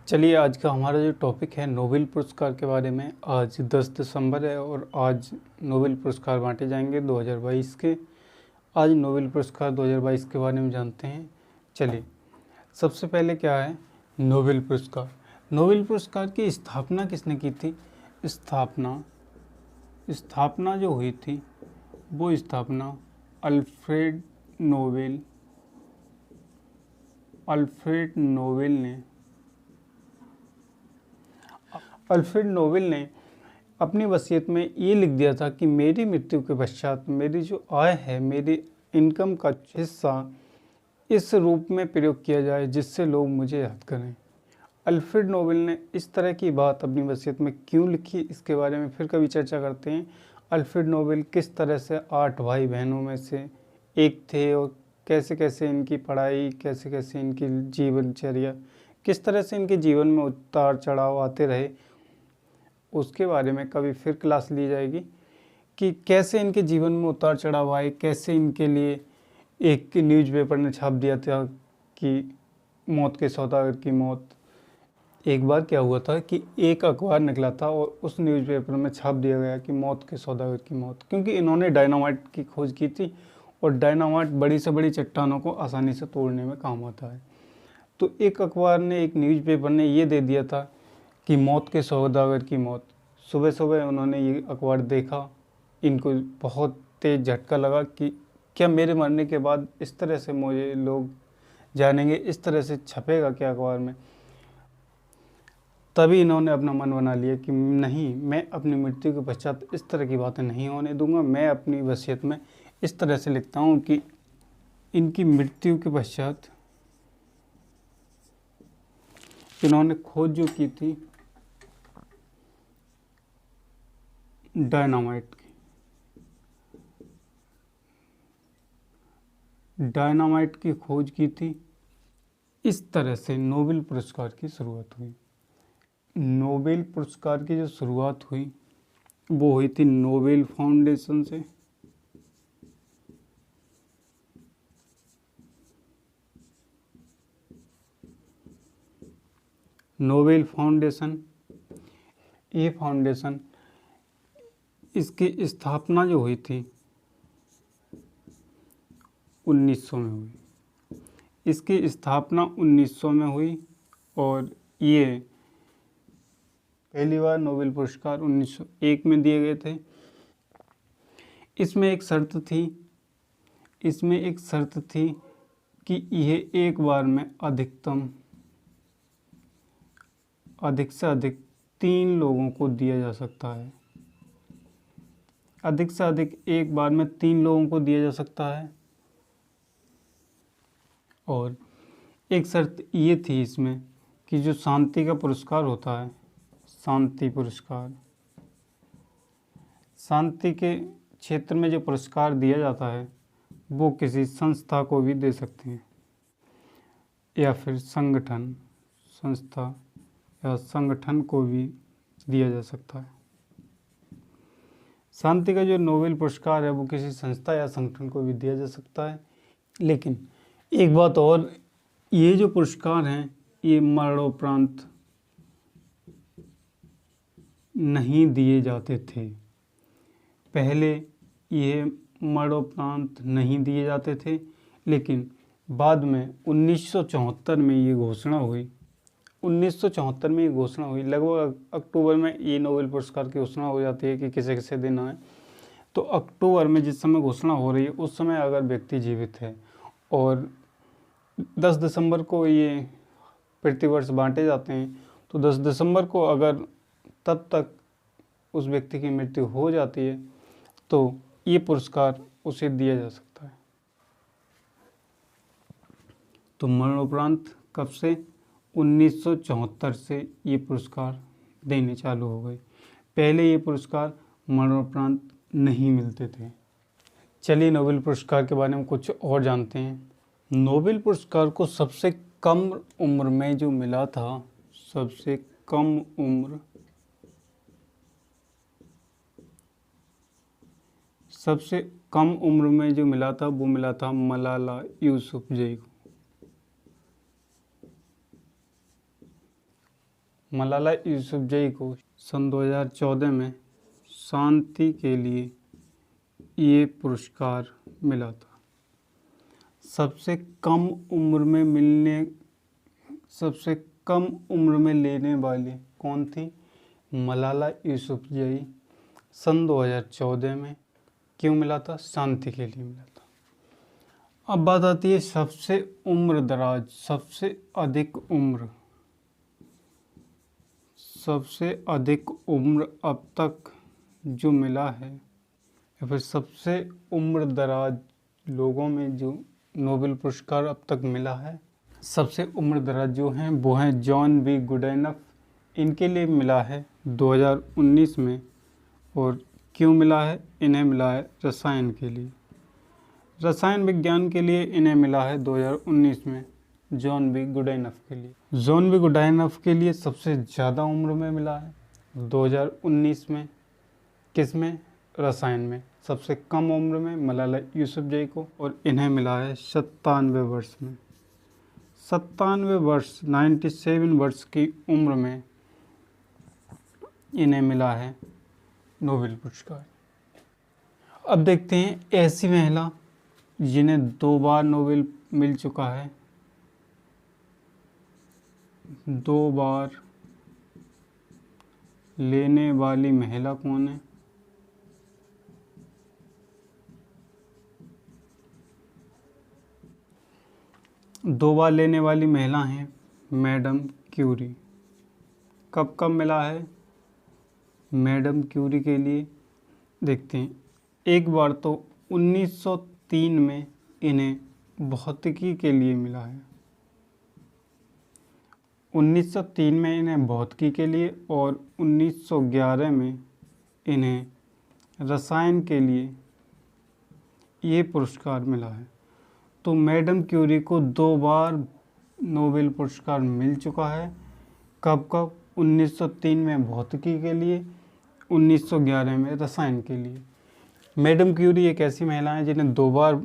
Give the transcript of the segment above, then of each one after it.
चलिए, आज का हमारा जो टॉपिक है नोबेल पुरस्कार के बारे में। आज 10 दिसंबर है और आज नोबेल पुरस्कार बांटे जाएंगे 2022 के। आज नोबेल पुरस्कार 2022 के बारे में जानते हैं। चलिए, सबसे पहले क्या है नोबेल पुरस्कार। नोबेल पुरस्कार की स्थापना किसने की थी? स्थापना जो हुई थी वो स्थापना अल्फ्रेड नोबेल ने अपनी वसीयत में ये लिख दिया था कि मेरी मृत्यु के पश्चात मेरी जो आय है, मेरी इनकम का हिस्सा इस रूप में प्रयोग किया जाए जिससे लोग मुझे याद करें। अल्फ्रेड नोबेल ने इस तरह की बात अपनी वसीयत में क्यों लिखी, इसके बारे में फिर कभी चर्चा करते हैं। अल्फ्रेड नोबेल किस तरह से 8 भाई बहनों में से एक थे और कैसे कैसे इनकी पढ़ाई, कैसे कैसे इनकी जीवनचर्या, किस तरह से इनके जीवन में उतार चढ़ाव आते रहे, उसके बारे में कभी फिर क्लास ली जाएगी कि कैसे इनके जीवन में उतार चढ़ाव आए। कैसे इनके लिए एक न्यूज़पेपर ने छाप दिया था कि मौत के सौदागर की मौत। एक बार क्या हुआ था कि एक अखबार निकला था और उस न्यूज़पेपर में छाप दिया गया कि मौत के सौदागर की मौत, क्योंकि इन्होंने डायनामाइट की खोज की थी और डायनामाइट बड़ी से बड़ी चट्टानों को आसानी से तोड़ने में काम आता है। तो एक अखबार ने, एक न्यूज़पेपर ने ये दे दिया था कि मौत के सौदागर की मौत। सुबह सुबह उन्होंने ये अखबार देखा, इनको बहुत तेज़ झटका लगा कि क्या मेरे मरने के बाद इस तरह से मुझे लोग जानेंगे, इस तरह से छपेगा क्या अखबार में। तभी इन्होंने अपना मन बना लिया कि नहीं, मैं अपनी मृत्यु के पश्चात इस तरह की बातें नहीं होने दूंगा। मैं अपनी वसीयत में इस तरह से लिखता हूँ कि इनकी मृत्यु के पश्चात इन्होंने खोज जो की थी डायनामाइट की खोज की थी। इस तरह से नोबेल पुरस्कार की शुरुआत हुई। नोबेल पुरस्कार की जो शुरुआत हुई वो हुई थी नोबेल फाउंडेशन से। नोबेल फाउंडेशन, ये फाउंडेशन, इसकी स्थापना जो हुई थी 1900 में हुई। इसकी स्थापना 1900 में हुई और ये पहली बार नोबेल पुरस्कार 1901 में दिए गए थे। इसमें एक शर्त थी कि यह एक बार में अधिक से अधिक 3 लोगों को दिया जा सकता है। अधिक से अधिक एक बार में 3 लोगों को दिया जा सकता है। और एक शर्त ये थी इसमें कि जो शांति का पुरस्कार होता है, शांति पुरस्कार, शांति के क्षेत्र में जो पुरस्कार दिया जाता है वो किसी संस्था को भी दे सकते हैं या फिर संस्था या संगठन को भी दिया जा सकता है। शांति का जो नोबेल पुरस्कार है वो किसी संस्था या संगठन को भी दिया जा सकता है। लेकिन एक बात और, ये जो पुरस्कार हैं ये मरणोपरांत नहीं दिए जाते थे। पहले ये मरणोपरांत नहीं दिए जाते थे, लेकिन बाद में 1974 में ये घोषणा हुई। 1974 में ये घोषणा हुई, लगभग अक्टूबर में ये नोबेल पुरस्कार की घोषणा हो जाती है कि किसे किसे देना है। तो अक्टूबर में जिस समय घोषणा हो रही है उस समय अगर व्यक्ति जीवित है और 10 दिसंबर को ये प्रतिवर्ष बांटे जाते हैं, तो 10 दिसंबर को अगर तब तक उस व्यक्ति की मृत्यु हो जाती है तो ये पुरस्कार उसे दिया जा सकता है। तो मरणोपरांत कब से? 1974 से ये पुरस्कार देने चालू हो गए। पहले ये पुरस्कार मरणोपरांत नहीं मिलते थे। चलिए, नोबेल पुरस्कार के बारे में कुछ और जानते हैं। नोबेल पुरस्कार को सबसे कम उम्र में जो मिला था, सबसे कम उम्र में जो मिला था वो मिला था मलाला यूसुफजई को। मलाला यूसुफजई को सन 2014 में शांति के लिए ये पुरस्कार मिला था। सबसे कम उम्र में लेने वाली कौन थी? मलाला यूसुफजई। सन 2014 में क्यों मिला था? शांति के लिए मिला था। अब बात आती है सबसे उम्र दराज, सबसे अधिक उम्र अब तक जो मिला है, या फिर सबसे उम्र दराज लोगों में जो नोबेल पुरस्कार अब तक मिला है। सबसे उम्र दराज जो हैं वो हैं जॉन बी गुडइनफ। इनके लिए मिला है 2019 में। और क्यों मिला है? इन्हें मिला है रसायन के लिए, रसायन विज्ञान के लिए इन्हें मिला है 2019 में, जॉन बी गुडइनफ के लिए। जॉन बी गुडइनफ के लिए सबसे ज़्यादा उम्र में मिला है 2019 में। किस में? रसायन में। सबसे कम उम्र में मलाला यूसुफजई को, और इन्हें मिला है 97 वर्ष में। 97 वर्ष, 97 वर्ष की उम्र में इन्हें मिला है नोबेल पुरस्कार। अब देखते हैं ऐसी महिला जिन्हें 2 बार नोबेल मिल चुका है। 2 बार लेने वाली महिला कौन है? दो बार लेने वाली महिला हैं मैडम क्यूरी। कब कब मिला है मैडम क्यूरी के लिए? देखते हैं। एक बार तो 1903 में इन्हें भौतिकी के लिए मिला है। 1903 में इन्हें भौतिकी के लिए, और 1911 में इन्हें रसायन के लिए ये पुरस्कार मिला है। तो मैडम क्यूरी को 2 बार नोबेल पुरस्कार मिल चुका है। कब कब? 1903 में भौतिकी के लिए, 1911 में रसायन के लिए। मैडम क्यूरी एक ऐसी महिला है जिन्हें 2 बार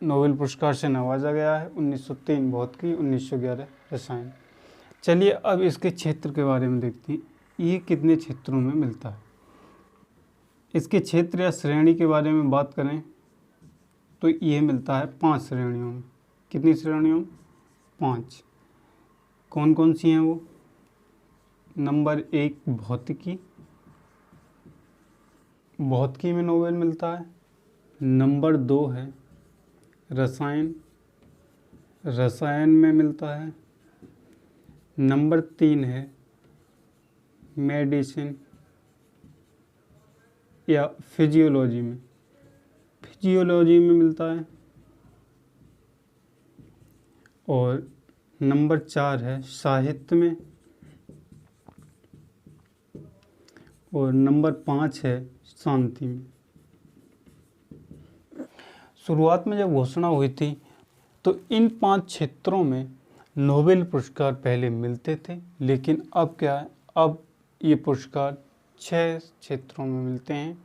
नोबेल पुरस्कार से नवाजा गया है, 1903 भौतिकी, 1911 रसायन। चलिए अब इसके क्षेत्र के बारे में देखते हैं, ये कितने क्षेत्रों में मिलता है। इसके क्षेत्र या श्रेणी के बारे में बात करें तो ये मिलता है 5 श्रेणियों में। कितनी श्रेणियों? 5। कौन कौन सी हैं वो? नंबर 1 भौतिकी, भौतिकी में नोबेल मिलता है। नंबर 2 है रसायन, रसायन में मिलता है। नंबर 3 है मेडिसिन या फिजियोलॉजी में, फिजियोलॉजी में मिलता है। और नंबर 4 है साहित्य में। और नंबर 5 है शांति में। शुरुआत में जब घोषणा हुई थी तो इन 5 क्षेत्रों में नोबेल पुरस्कार पहले मिलते थे, लेकिन अब क्या है, अब ये पुरस्कार 6 क्षेत्रों में मिलते हैं।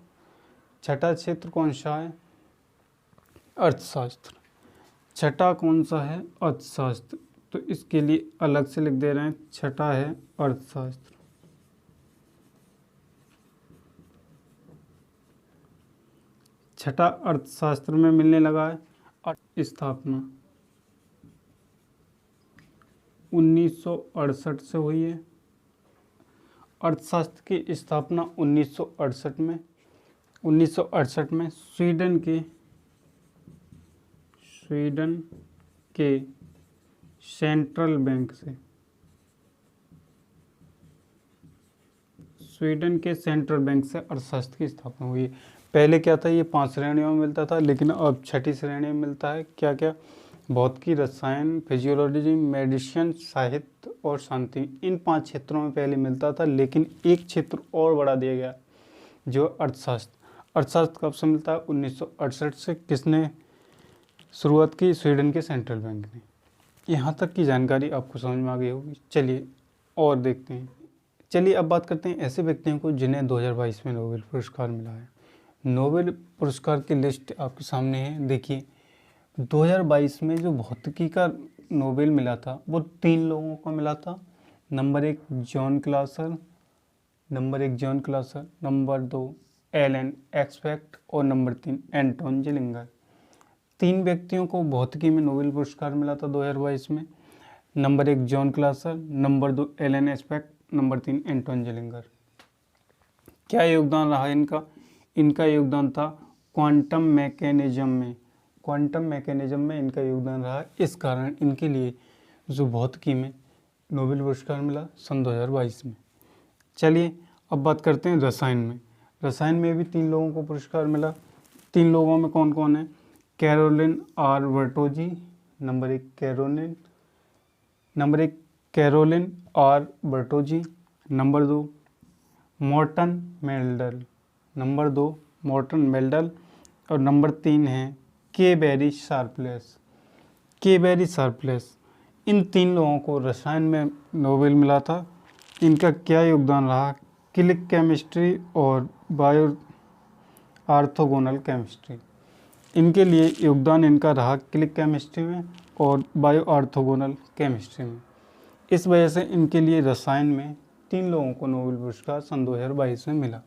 छठा क्षेत्र कौन सा है? अर्थशास्त्र। छठा कौन सा है? अर्थशास्त्र। तो इसके लिए अलग से लिख दे रहे हैं, छठा है अर्थशास्त्र। छठा अर्थशास्त्र में मिलने लगा है। स्थापना 1968 से हुई है। अर्थशास्त्र की स्थापना 1968 में। 1968 में स्वीडन के सेंट्रल बैंक से, स्वीडन के सेंट्रल बैंक से अर्थशास्त्र की स्थापना हुई है। पहले क्या था, ये 5 श्रेणियों में मिलता था, लेकिन अब छठी श्रेणी में मिलता है। क्या क्या? भौतिकी, रसायन, फिजियोलॉजी, मेडिसिन, साहित्य और शांति। इन 5 क्षेत्रों में पहले मिलता था, लेकिन एक क्षेत्र और बढ़ा दिया गया जो अर्थशास्त्र। अर्थशास्त्र कब से मिलता है? 1968 से। किसने शुरुआत की? स्वीडन के सेंट्रल बैंक ने। यहाँ तक की जानकारी आपको समझ में आ गई होगी। चलिए और देखते हैं। चलिए अब बात करते हैं ऐसे व्यक्तियों को जिन्हें 2022 में नोबेल पुरस्कार मिला है। नोबेल पुरस्कार की लिस्ट आपके सामने है। देखिए 2022 में जो भौतिकी का नोबेल मिला था वो 3 लोगों को मिला था। Number 1 John Clauser, number 2 Alain Aspect और नंबर 3 एंटोन जिलिंगर। 3 व्यक्तियों को भौतिकी में नोबेल पुरस्कार मिला था 2022 में। Number 1 John Clauser, number 2 Alain Aspect, number 3 Anton Zeilinger. क्या योगदान रहा इनका? इनका योगदान था क्वांटम मैकेनिज्म में इनका योगदान रहा। इस कारण इनके लिए जो भौतिकी में नोबेल पुरस्कार मिला सन 2022 में। चलिए अब बात करते हैं रसायन में भी 3 लोगों को पुरस्कार मिला। 3 लोगों में कौन कौन है? Carolyn R Bertozzi, number 1 Carolyn R Bertozzi, number 2 Morten Meldal और नंबर 3 है के बेरी शार्पलेस। इन 3 लोगों को रसायन में नोबेल मिला था। इनका क्या योगदान रहा? क्लिक केमिस्ट्री और बायो ऑर्थोगोनल केमिस्ट्री। इनके लिए योगदान इनका रहा क्लिक केमिस्ट्री में और बायो ऑर्थोगोनल केमिस्ट्री में। इस वजह से इनके लिए रसायन में 3 लोगों को नोबेल पुरस्कार सन 2022 में मिला।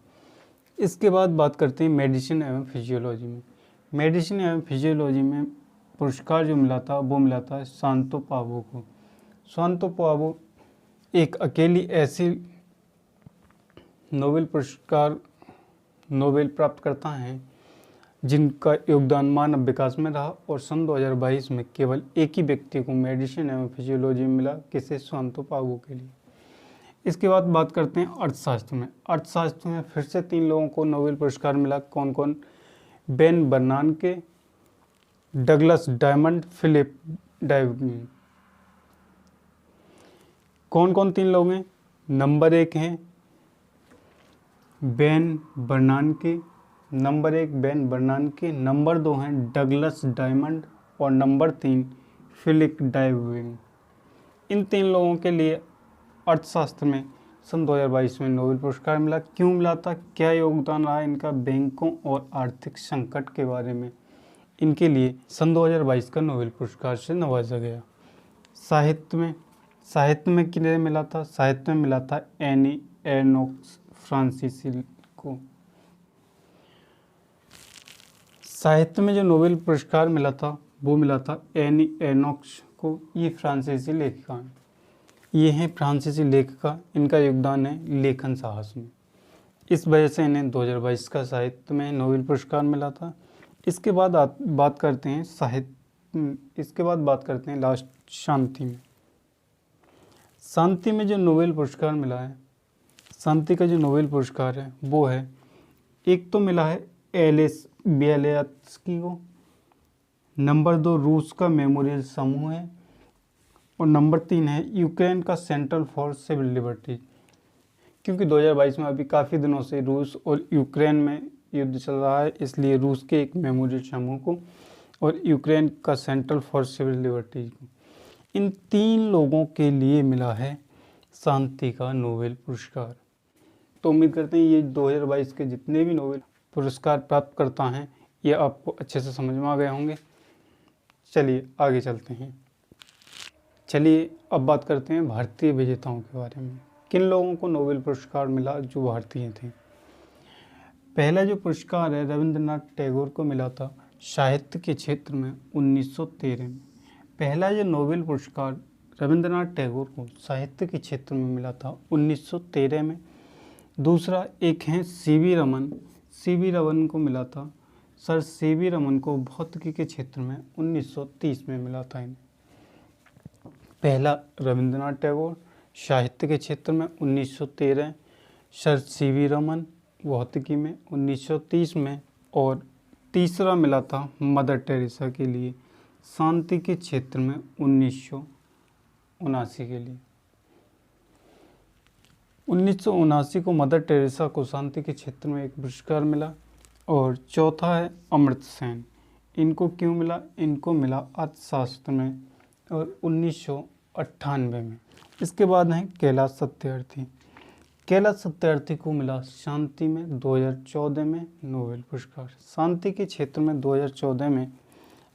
इसके बाद बात करते हैं मेडिसिन एवं फिजियोलॉजी में पुरस्कार जो मिला था वो मिला था शांतो पावो को। शांतो पावो एक अकेली ऐसी नोबेल प्राप्त करता है जिनका योगदान मानव विकास में रहा और सन 2022 में केवल एक ही व्यक्ति को मेडिसिन एवं फिजियोलॉजी में मिला, किसे? शांतो पावो के लिए। इसके बाद बात करते हैं अर्थशास्त्र में फिर से 3 लोगों को नोबेल पुरस्कार मिला। कौन कौन? Ben Bernanke, Douglas Diamond, Philip Dybvig. कौन कौन 3 लोग हैं? नंबर 1 हैं बेन बर्नानके, नंबर 2 हैं डगलस डायमंड और नंबर 3 फिलिप डायविंग। इन 3 लोगों के लिए अर्थशास्त्र में सन 2022 में नोबेल पुरस्कार मिला। क्यों मिला था? क्या योगदान रहा इनका बैंकों और आर्थिक संकट के बारे में? इनके लिए सन 2022 का नोबेल पुरस्कार से नवाजा गया। साहित्य में किन्हें मिला था? साहित्य में मिला था एनी एर्नोक्स फ्रांसीसी को। साहित्य में जो नोबेल पुरस्कार मिला था वो मिला था एनी एर्नोक्स को। ये फ्रांसीसी लेखिका हैं। ये हैं फ्रांसीसी लेखिका। इनका योगदान है लेखन साहस में। इस वजह से इन्हें 2022 का साहित्य में नोबेल पुरस्कार मिला था। इसके बाद बात करते हैं लास्ट शांति में जो नोबेल पुरस्कार मिला है, शांति का जो नोबेल पुरस्कार है वो है, एक तो मिला है एलिस बियालियात्स्की को, नंबर 2 रूस का मेमोरियल समूह है और नंबर 3 है यूक्रेन का सेंटर फॉर सिविल लिबर्टी। क्योंकि 2022 में अभी काफ़ी दिनों से रूस और यूक्रेन में युद्ध चल रहा है, इसलिए रूस के एक मेमोरियल समूह को और यूक्रेन का सेंटर फॉर सिविल लिबर्टी को, इन 3 लोगों के लिए मिला है शांति का नोबेल पुरस्कार। तो उम्मीद करते हैं ये 2022 के जितने भी नोबेल पुरस्कार प्राप्त करता हैं ये आपको अच्छे से समझ में आ गए होंगे। चलिए आगे चलते हैं। चलिए अब बात करते हैं भारतीय विजेताओं के बारे में। किन लोगों को नोबेल पुरस्कार मिला जो भारतीय थे? पहला जो पुरस्कार है रविंद्रनाथ टैगोर को मिला था साहित्य के क्षेत्र में 1913 में। पहला जो नोबेल पुरस्कार रविंद्रनाथ टैगोर को साहित्य के क्षेत्र में मिला था 1913 में। दूसरा एक हैं सीवी रमन को मिला था। सर सीवी रमन को भौतिकी के क्षेत्र में 1930 में मिला था इन्हें। पहला रविंद्रनाथ टैगोर साहित्य के क्षेत्र में 1913, सर सीवी रमन भौतिकी में 1930 में, और तीसरा मिला था मदर टेरेसा के लिए शांति के क्षेत्र में 1979 के लिए। 1979 को मदर टेरेसा को शांति के क्षेत्र में एक पुरस्कार मिला। और चौथा है अमर्त्य सेन। इनको क्यों मिला? इनको मिला अर्थशास्त्र में और 1998 में। इसके बाद हैं कैलाश सत्यार्थी को मिला शांति में 2014 में नोबेल पुरस्कार। शांति के क्षेत्र में 2014 में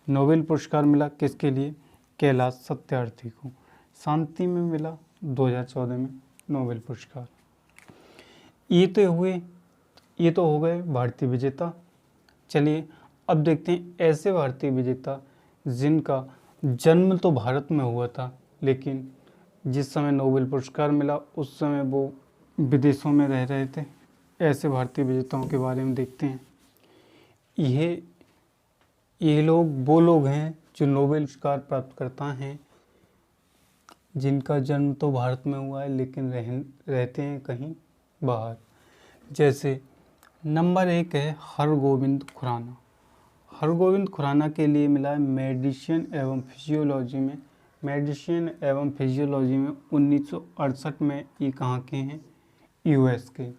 नोबेल पुरस्कार मिला किसके लिए? कैलाश सत्यार्थी को। शांति में मिला 2014 में नोबेल पुरस्कार। ये तो हो गए भारतीय विजेता। चलिए अब देखते हैं ऐसे भारतीय विजेता जिनका जन्म तो भारत में हुआ था, लेकिन जिस समय नोबेल पुरस्कार मिला उस समय वो विदेशों में रह रहे थे। ऐसे भारतीय विजेताओं के बारे में देखते हैं। ये लोग वो लोग हैं जो नोबेल पुरस्कार प्राप्त करता हैं जिनका जन्म तो भारत में हुआ है लेकिन रहते हैं कहीं बाहर। जैसे नंबर 1 है हरगोविंद खुराना। हरगोविंद खुराना के लिए मिला है मेडिसिन एवं फिजियोलॉजी में 1968 में। ये कहाँ के हैं? यूएस के।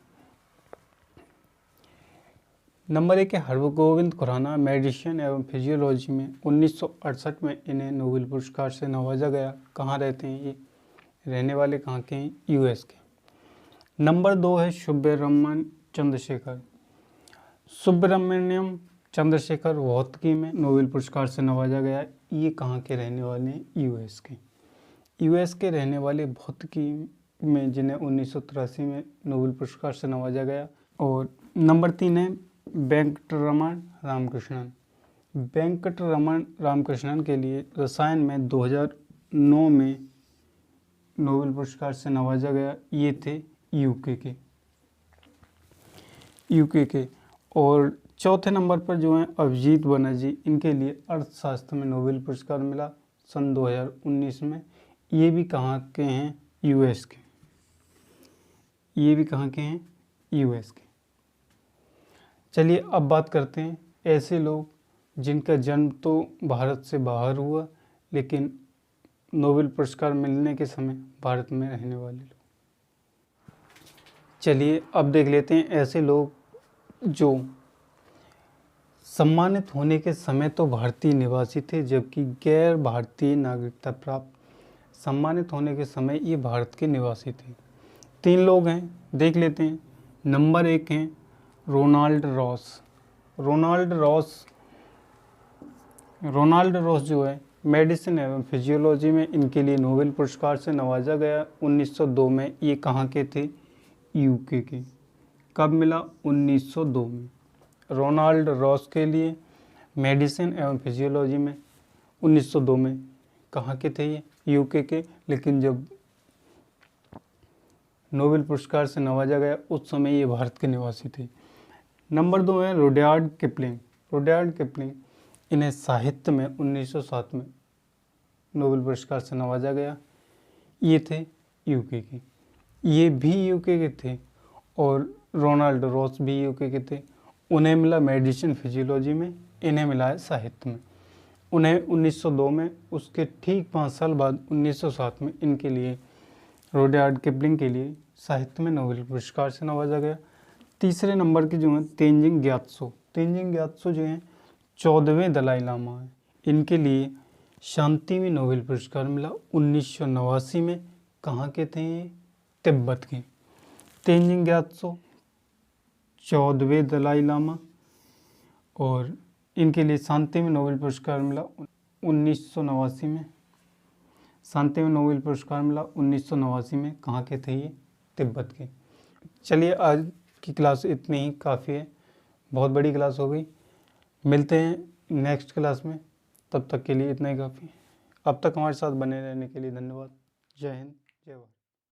नंबर 1 है हरगोविंद खुराना, मेडिसिन एवं फिजियोलॉजी में 1968 में इन्हें नोबेल पुरस्कार से नवाजा गया। कहाँ रहते हैं ये? रहने वाले कहाँ के हैं? यूएस के। नंबर 2 है सुब्रमण्यम चंद्रशेखर। सुब्रमण्यम चंद्रशेखर भौतिकी में नोबेल पुरस्कार से नवाजा गया। ये कहाँ के रहने वाले हैं? यूएस के। यूएस के रहने वाले भौतिकी में जिन्हें 1983 में नोबेल पुरस्कार से नवाजा गया। और नंबर 3 है वेंकटरमण रामकृष्णन। वेंकटरमण रामकृष्णन के लिए रसायन में 2009 में नोबेल पुरस्कार से नवाजा गया। ये थे यूके के। और चौथे नंबर पर जो हैं अभिजीत बनर्जी, इनके लिए अर्थशास्त्र में नोबेल पुरस्कार मिला सन 2019 में। ये भी कहाँ के हैं? यूएस के। ये भी कहाँ के हैं? यूएस के। चलिए अब बात करते हैं ऐसे लोग जिनका जन्म तो भारत से बाहर हुआ लेकिन नोबेल पुरस्कार मिलने के समय भारत में रहने वाले लोग। चलिए अब देख लेते हैं ऐसे लोग जो सम्मानित होने के समय तो भारतीय निवासी थे जबकि गैर भारतीय नागरिकता प्राप्त। सम्मानित होने के समय ये भारत के निवासी थे। 3 लोग हैं, देख लेते हैं। नंबर 1 हैं रोनाल्ड रॉस जो है मेडिसिन एवं फिजियोलॉजी में इनके लिए नोबेल पुरस्कार से नवाजा गया 1902 में। ये कहाँ के थे? यूके के। कब मिला? 1902 में। रोनाल्ड रॉस के लिए मेडिसिन एवं फिजियोलॉजी में 1902 में। कहाँ के थे ये? यूके के। लेकिन जब नोबेल पुरस्कार से नवाजा गया उस समय ये भारत के निवासी थे। नंबर 2 है रुडयार्ड किपलिंग। इन्हें साहित्य में 1907 में नोबेल पुरस्कार से नवाजा गया। ये थे यूके के। ये भी यूके के थे और रोनाल्ड रॉस भी यूके के थे। उन्हें मिला मेडिसिन फिजियोलॉजी में, इन्हें मिला है साहित्य में। उन्हें 1902 में, उसके ठीक 5 साल बाद 1907 में इनके लिए रुडयार्ड किपलिंग के लिए साहित्य में नोबेल पुरस्कार से नवाजा गया। तीसरे नंबर के जो हैं तेंजिंग ग्यात्सो जो हैं 14वें दलाई लामा हैं। इनके लिए शांति में नोबेल पुरस्कार मिला 1989 में। कहाँ के थे ये? तिब्बत के। तेंजिंग ग्यात्सो 14वें दलाई लामा और इनके लिए शांति में नोबेल पुरस्कार मिला 1989 में। शांति में नोबेल पुरस्कार मिला 1989 में। कहाँ के थे ये? तिब्बत के। चलिए आज की क्लास इतनी ही काफ़ी है, बहुत बड़ी क्लास हो गई। मिलते हैं नेक्स्ट क्लास में, तब तक के लिए इतना ही काफ़ी है। अब तक हमारे साथ बने रहने के लिए धन्यवाद। जय हिंद, जय भारत।